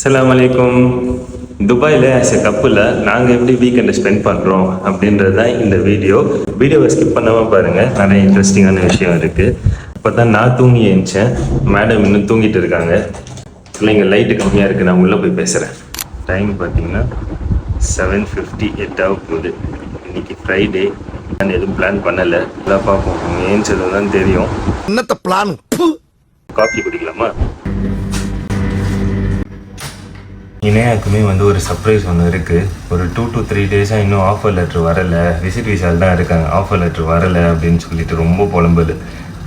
அஸ்ஸலாமு அலைக்கும். துபாயில் ஆஸ் எ கப்பில் நாங்கள் எப்படி வீக்கெண்டை ஸ்பெண்ட் பண்ணுறோம் அப்படின்றது தான் இந்த வீடியோவை ஸ்கிப் பண்ணாமல் பாருங்கள். நிறைய இன்ட்ரெஸ்டிங்கான விஷயம் இருக்குது. இப்போ தான் நான் தூங்கி எழுந்தேன், மேடம் இன்னும் தூங்கிட்டு இருக்காங்க. இல்லைங்க, லைட்டு கம்மியாக இருக்குது, நான் உள்ளே போய் பேசுகிறேன். டைம் பார்த்தீங்கன்னா 7:58 ஆக போகுது. இன்னைக்கு ஃப்ரைடே. நான் எதுவும் பிளான் பண்ணலை, எல்லாம் பார்ப்போம். ஏஞ்சது தான் தெரியும். என்னத்த பிளான்? காஃபி குடிக்கலாமா? இணையாக்குமே ஒரு சர்ப்ரைஸ் ஒன்று இருக்குது. ஒரு 2 to 3 டேஸாக இன்னும் ஆஃபர் லெட்ரு வரலை, விசிட் விசால் தான் இருக்காங்க, ஆஃபர் லெட்ரு வரலை அப்படின்னு சொல்லிட்டு ரொம்ப புலம்புது.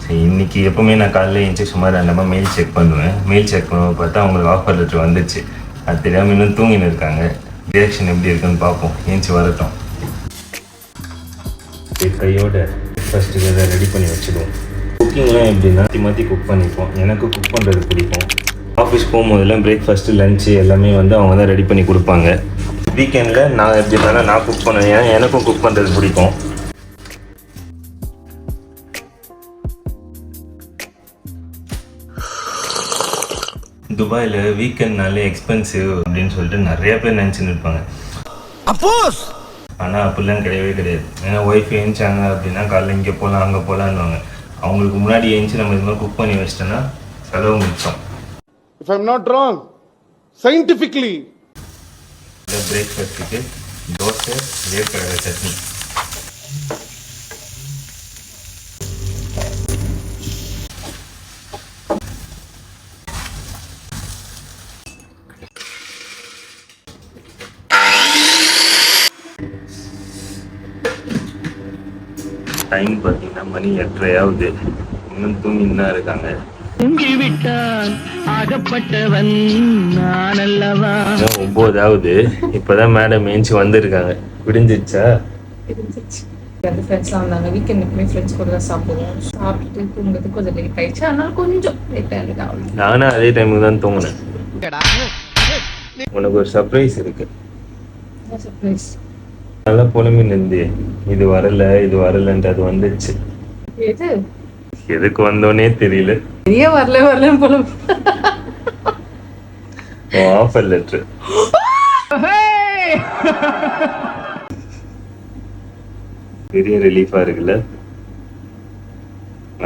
சரி, இன்றைக்கி எப்போவுமே நான் காலையில் எழுந்துச்சி சும்மா ரெண்டமாக மெயில் செக் பண்ணுவேன். மெயில் செக் பண்ணுவோம், பார்த்தா அவங்களுக்கு ஆஃபர் லெட்ரு வந்துச்சு. அது தெரியாமல் இன்னும் தூங்கின்னு இருக்காங்க. ரியாக்ஷன் எப்படி இருக்குன்னு பார்ப்போம். ஏஞ்சி வரட்டும். கையோட ஃபஸ்ட்டு இதை ரெடி பண்ணி வச்சுடுவோம். குக்கிங்லாம் எப்படின்னா மாற்றி குக் பண்ணிப்போம். எனக்கு குக் பண்ணுறது பிடிக்கும். ஆஃபீஸ் போகும்போதெல்லாம் பிரேக்ஃபாஸ்ட்டு லஞ்சு எல்லாமே அவங்க தான் ரெடி பண்ணி கொடுப்பாங்க. வீக்கெண்டில் நான் எப்படி இருந்தாலும் நான் குக் பண்ணுவேன். எனக்கும் குக் பண்ணுறது பிடிக்கும். துபாயில் வீக்கெண்ட்னாலே எக்ஸ்பென்சிவ் அப்படின்னு சொல்லிட்டு நிறைய பேர் நினச்சின்னு இருப்பாங்க. ஆனால் அப்படிலாம் கிடையவே கிடையாது. ஏன்னா ஒய்ஃப் ஏஞ்சாங்க அப்படின்னா காலையில் இங்கே போகலாம் அங்கே போகலான்னுவாங்க. அவங்களுக்கு முன்னாடி ஏஞ்சி நம்ம இது மாதிரி குக் பண்ணி வச்சிட்டோன்னா செலவு மிச்சம். If I'm not wrong, scientifically. The breakfast க்கு தோசை, வேர்க்கடலை சட்னி. டைம் பார்த்தீங்கன்னா மணி 8:30 ஆகுது. இன்னும் தூங்கின்னு தான் இருக்காங்க. தூங்கிவிட்டான் ஆகப்பட்டவன் நான் அல்லவா. 9 ஆகுது. இப்பதான் மேடம் ஏஞ்சி வந்திருக்காங்க. விடிஞ்சிச்சா? ஃப்ரெண்ட்ஸ்லாம் வந்தாங்க. வீக்கெண்ட் எப்பவுமே ஃப்ரெண்ட்ஸ் கூட தான் சாப்பிடுவோம். சாப்பிட்டு தூங்குறதுக்கு கொஞ்சம் லேட் ஆயிடுச்சு, அதனால கொஞ்சம் லேட் ஆகிடுது. நானும் அதே டைமுக்கு தான் தூங்கினேன். உனக்கு ஒரு சர்ப்ரைஸ் இருக்கு. சர்ப்ரைஸ்? நல்லா புலம்பி நின்று இது வரலன்ட்டு அது வந்துச்சு. எது எதுக்கு வந்தோன்னே தெரியல. பெரிய வரலன்னு போல. Offer letter. பெரிய ரிலீஃபா இருக்குல்ல,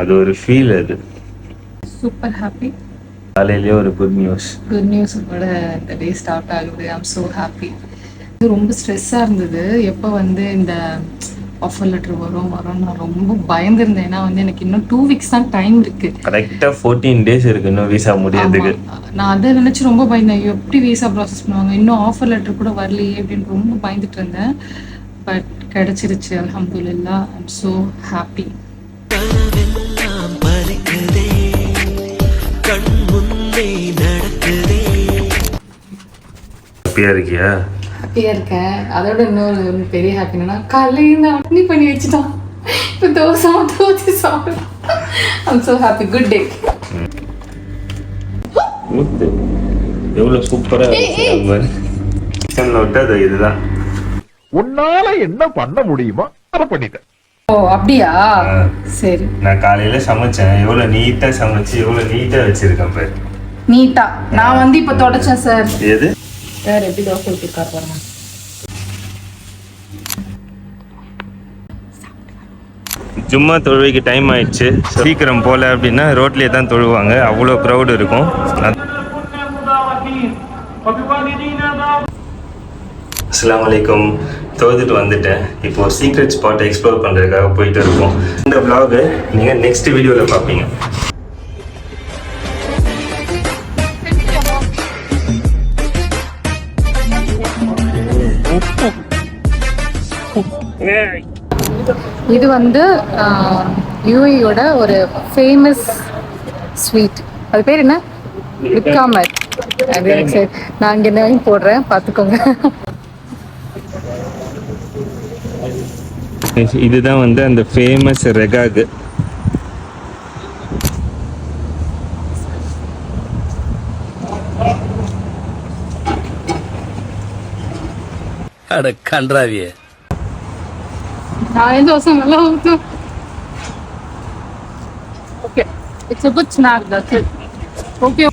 அது ஒரு ஃபீல். அது சூப்பர் ஹாப்பி. காலையிலேயே ஒரு குட் நியூஸோட இந்த டே ஸ்டார்ட் ஆகுது. I'm so happy. இது ரொம்ப ஸ்ட்ரெஸ்ஸாக இருந்தது. எப்போ இந்த ஆஃபர் லெட்டர் வரும் நான் ரொம்ப பயந்துருந்தேன். ஏன்னா எனக்கு இன்னும் 2 weeks தான் டைம் இருக்கு. கரெக்டாக 14 days இருக்கு இன்னும் விசா முடியறதுக்கு. நான் அதை நினைச்சு ரொம்ப பயந்தேன். எப்படி விசா ப்ராசஸ் பண்ணுவாங்க, இன்னும் ஆஃபர் லெட்டர் கூட வரலையே அப்படின்னு ரொம்ப பயந்துட்டு இருந்தேன். பட் கிடைச்சிருச்சு, அல்ஹம்துலில்லாஹ். I'm so happy. ஹாப்பியா இருக்கியா? ஹாப்பியாக இருக்கேன். அதோட இன்னொரு பெரிய ஹாப்பி என்னன்னா, காலையில் அட்னி பண்ணி வச்சுட்டான். இப்போ தோசை சாப்பிடலாம். I'm so happy. Good day. எவ்வளோ சூப்பராக கிச்சனில் விட்டு இதுதான். உன்னால என்ன பண்ண முடியுமோ அதை பண்ணிட்டேன். ஓ அப்படியா? சரி. நான் காலையில சமைச்சேன். எவ்வளவு நீட்டா சமைச்சு எவ்வளவு நீட்டா வச்சிருக்கேன் பாரு. நீட்டா நான் இப்போ தொடச்சேன் சார். எது சார் எப்படி தோசை ஊற்றிருக்காரு பாருங்க. ஜும்மா தொழுவைக்கு டைம் ஆயிடுச்சு. சீக்கிரம் போல அப்படின்னா ரோட்லேயே தான் தொழுவாங்க. அவ்வளோ க்ரௌடு இருக்கும். அஸ்ஸலாமு அலைக்கும். தொழுதுட்டு வந்துட்டேன். இப்போ ஒரு சீக்ரெட் ஸ்பாட்டை எக்ஸ்ப்ளோர் பண்ணுறதுக்காக போயிட்டு இருக்கோம். இந்த vlog-ஐ நீங்கள் நெக்ஸ்ட் வீடியோவில் பார்ப்பீங்க. இது யூஏயோட ஒரு ஃபேமஸ் ஸ்வீட். அது பேர் என்ன? விக்காமர். சரி, நான் இங்கே நேம் போடுறேன், பார்த்துக்கோங்க. இதுதான் அந்த ஃபேமஸ் ரெகாக். அட கன்றாவியே. நான் தோசை நல்லா ஊற்றும். Okay, it's a good snack, that's it. Okay.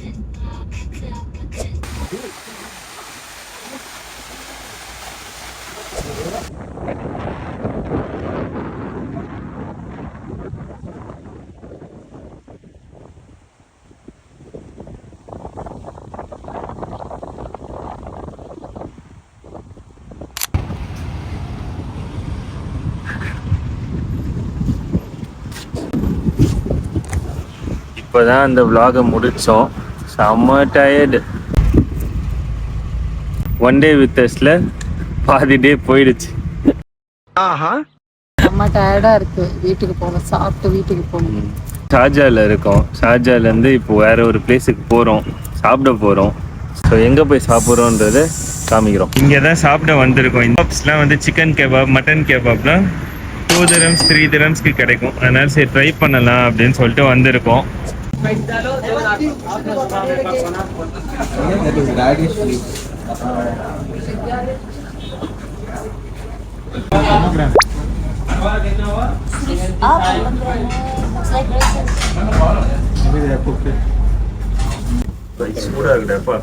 இப்போதான் அந்த vlog முடித்தோம். செம்ம டயர்டு. ஒன் டே வித் அஸ்ல பாதி டே போயிடுச்சு. செம்ம டயர்டா இருக்கு. வீட்டுக்கு போகணும், சாப்பிட்டு வீட்டுக்கு போகணும். ஷார்ஜாவில் இருக்கோம். ஷார்ஜாலேருந்து இப்போ வேற ஒரு பிளேஸுக்கு போகிறோம், சாப்பிட போகிறோம். ஸோ எங்கே போய் சாப்பிட்றோன்றதை காமிக்கிறோம். இங்கே தான் சாப்பிட வந்திருக்கோம். இந்த கபாப்ஸ்லாம் வந்து சிக்கன் கபாப், மட்டன் கபாப்லாம் 2 dirhams 3 dirhamsக்கு கிடைக்கும். அதனால சரி ட்ரை பண்ணலாம் அப்படின்னு சொல்லிட்டு வந்திருக்கோம். சூடாக இருக்குடாப்பா.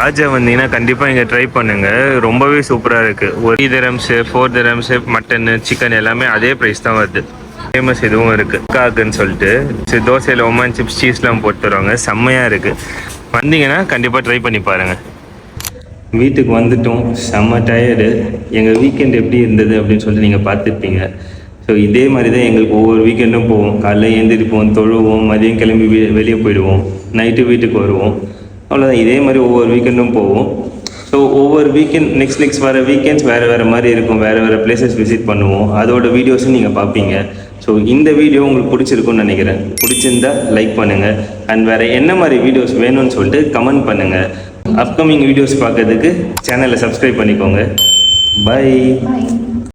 ஆஜா வந்தீங்கன்னா கண்டிப்பாக இங்கே ட்ரை பண்ணுங்க. ரொம்பவே சூப்பராக இருக்குது. ஒரு 3 dirhams 4 dirhams மட்டன் சிக்கன் எல்லாமே அதே ப்ரைஸ் தான் வருது. ஃபேமஸ் இதுவும் இருக்குது காக்குன்னு சொல்லிட்டு. சரி, தோசையில் ஒமான் சிப்ஸ் சீஸ்லாம் போட்டு தருவாங்க. செம்மையாக இருக்குது. வந்தீங்கன்னா கண்டிப்பாக ட்ரை பண்ணி பாருங்கள். வீட்டுக்கு வந்துட்டோம். செம்ம டயர்டு. எங்கள் வீக்கெண்ட் எப்படி இருந்தது அப்படின்னு சொல்லிட்டு நீங்கள் பார்த்துருப்பீங்க. ஸோ இதே மாதிரி தான் எங்களுக்கு ஒவ்வொரு வீக்கெண்டும் போவோம். காலைல எழுந்திரிப்போம், தொழுவோம், மதியம் கிளம்பி வெளியே போயிடுவோம், நைட்டு வீட்டுக்கு வருவோம். அவ்வளோதான். இதே மாதிரி ஒவ்வொரு வீக்கெண்டும் போவோம். ஸோ ஒவ்வொரு வீக்கெண்ட் நெக்ஸ்ட் வர வீக்கெண்ட்ஸ் வேறு மாதிரி இருக்கும். வேறு பிளேசஸ் விசிட் பண்ணுவோம். அதோட வீடியோஸும் நீங்கள் பார்ப்பீங்க. ஸோ இந்த வீடியோ உங்களுக்கு பிடிச்சிருக்குன்னு நினைக்கிறேன். பிடிச்சிருந்தா லைக் பண்ணுங்கள். அண்ட் வேறு என்ன மாதிரி வீடியோஸ் வேணும்னு சொல்லிட்டு கமெண்ட் பண்ணுங்கள். அப்கமிங் வீடியோஸ் பார்க்கறதுக்கு சேனலை சப்ஸ்கிரைப் பண்ணிக்கோங்க. பை.